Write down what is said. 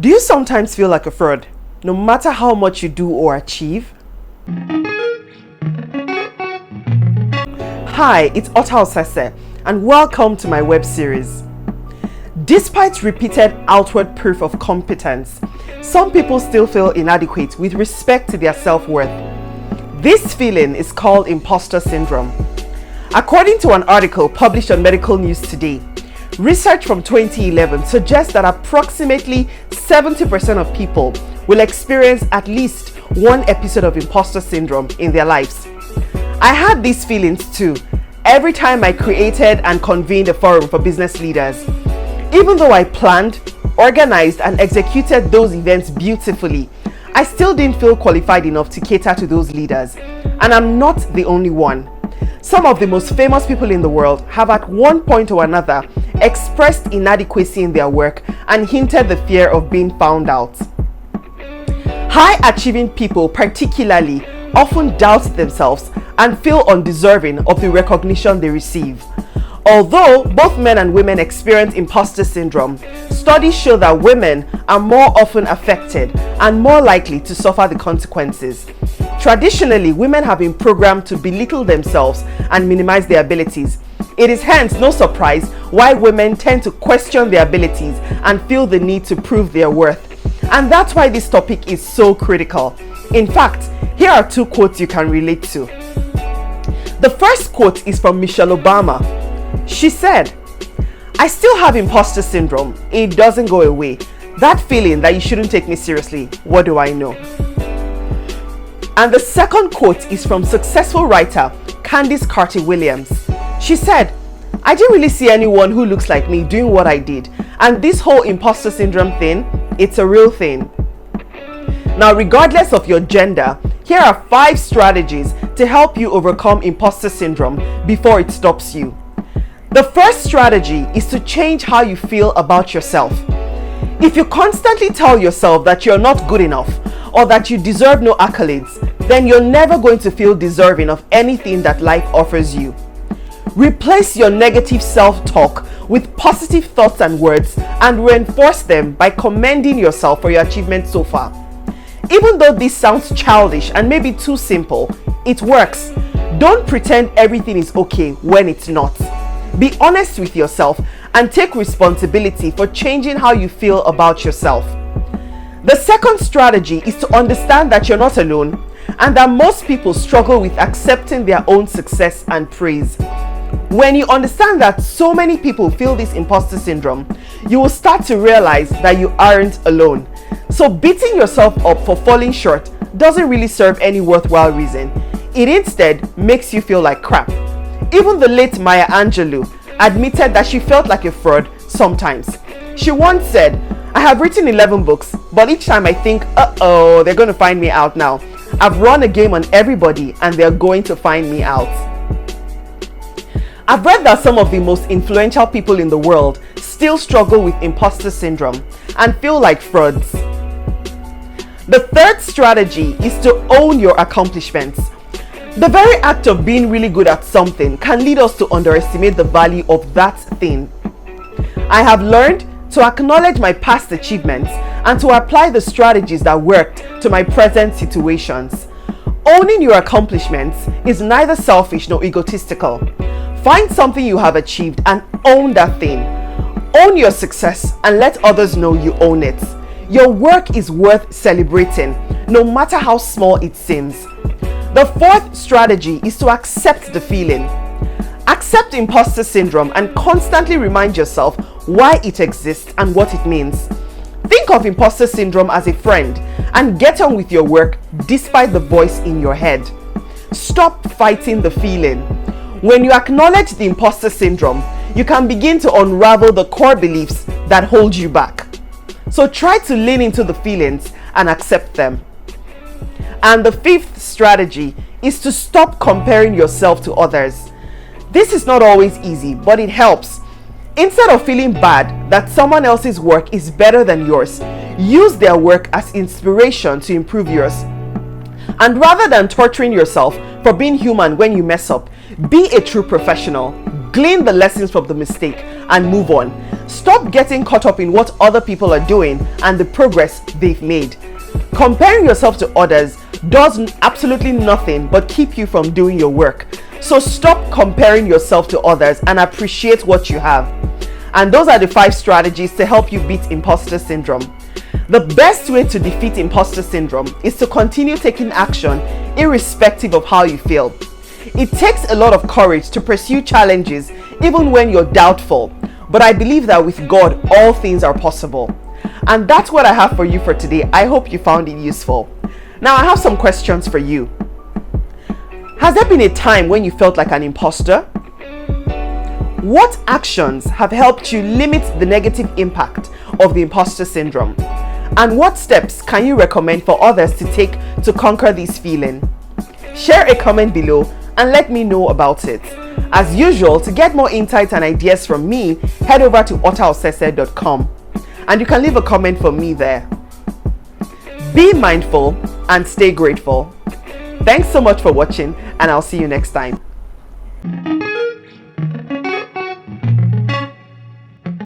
Do you sometimes feel like a fraud, no matter how much you do or achieve? Hi, it's Otaosese, and welcome to my web series. Despite repeated outward proof of competence, some people still feel inadequate with respect to their self-worth. This feeling is called Imposter Syndrome. According to an article published on Medical News Today, research from 2011 suggests that approximately 70% of people will experience at least one episode of Imposter Syndrome in their lives. I had these feelings too every time I created and convened a forum for business leaders. Even though I planned, organized, and executed those events beautifully, I still didn't feel qualified enough to cater to those leaders. And I'm not the only one. Some of the most famous people in the world have at one point or another expressed inadequacy in their work and hinted the fear of being found out. High achieving people particularly often doubt themselves and feel undeserving of the recognition they receive. Although both men and women experience imposter syndrome, studies show that women are more often affected and more likely to suffer the consequences. Traditionally, women have been programmed to belittle themselves and minimize their abilities. It is hence no surprise why women tend to question their abilities and feel the need to prove their worth. And that's why this topic is so critical. In fact, here are two quotes you can relate to. The first quote is from Michelle Obama. She said, "I still have imposter syndrome. It doesn't go away. That feeling that you shouldn't take me seriously. What do I know?" And the second quote is from successful writer Candice Carter-Williams. She said, "I didn't really see anyone who looks like me doing what I did. And this whole imposter syndrome thing, it's a real thing." Now, regardless of your gender, here are 5 strategies to help you overcome imposter syndrome before it stops you. The first strategy is to change how you feel about yourself. If you constantly tell yourself that you're not good enough or that you deserve no accolades, then you're never going to feel deserving of anything that life offers you. Replace your negative self-talk with positive thoughts and words and reinforce them by commending yourself for your achievements so far. Even though this sounds childish and maybe too simple, it works. Don't pretend everything is okay when it's not. Be honest with yourself and take responsibility for changing how you feel about yourself. The second strategy is to understand that you're not alone and that most people struggle with accepting their own success and praise. When you understand that so many people feel this imposter syndrome, you will start to realize that you aren't alone. So beating yourself up for falling short doesn't really serve any worthwhile reason. It instead makes you feel like crap. Even the late Maya Angelou admitted that she felt like a fraud sometimes. She once said, "I have written 11 books, but each time I think, they're going to find me out now. I've run a game on everybody and they're going to find me out." I've read that some of the most influential people in the world still struggle with imposter syndrome and feel like frauds. The third strategy is to own your accomplishments. The very act of being really good at something can lead us to underestimate the value of that thing. I have learned to acknowledge my past achievements and to apply the strategies that worked to my present situations. Owning your accomplishments is neither selfish nor egotistical. Find something you have achieved and own that thing. Own your success and let others know you own it. Your work is worth celebrating, no matter how small it seems. The fourth strategy is to accept the feeling. Accept imposter syndrome and constantly remind yourself why it exists and what it means. Think of imposter syndrome as a friend and get on with your work despite the voice in your head. Stop fighting the feeling. When you acknowledge the imposter syndrome, you can begin to unravel the core beliefs that hold you back. So try to lean into the feelings and accept them. And the fifth strategy is to stop comparing yourself to others. This is not always easy, but it helps. Instead of feeling bad that someone else's work is better than yours, use their work as inspiration to improve yours. And rather than torturing yourself for being human when you mess up, be a true professional. Glean the lessons from the mistake and move on. Stop getting caught up in what other people are doing and the progress they've made. Comparing yourself to others does absolutely nothing but keep you from doing your work. So stop comparing yourself to others and appreciate what you have. And those are the 5 strategies to help you beat imposter syndrome. The best way to defeat imposter syndrome is to continue taking action irrespective of how you feel. It takes a lot of courage to pursue challenges even when you're doubtful, but I believe that with God, all things are possible. And that's what I have for you for today. I hope you found it useful. Now I have some questions for you. Has there been a time when you felt like an imposter? What actions have helped you limit the negative impact of the imposter syndrome? And what steps can you recommend for others to take to conquer this feeling? Share a comment below and let me know about it. As usual, to get more insights and ideas from me, head over to Otaosese.com and you can leave a comment for me there. Be mindful and stay grateful. Thanks so much for watching, and I'll see you next time.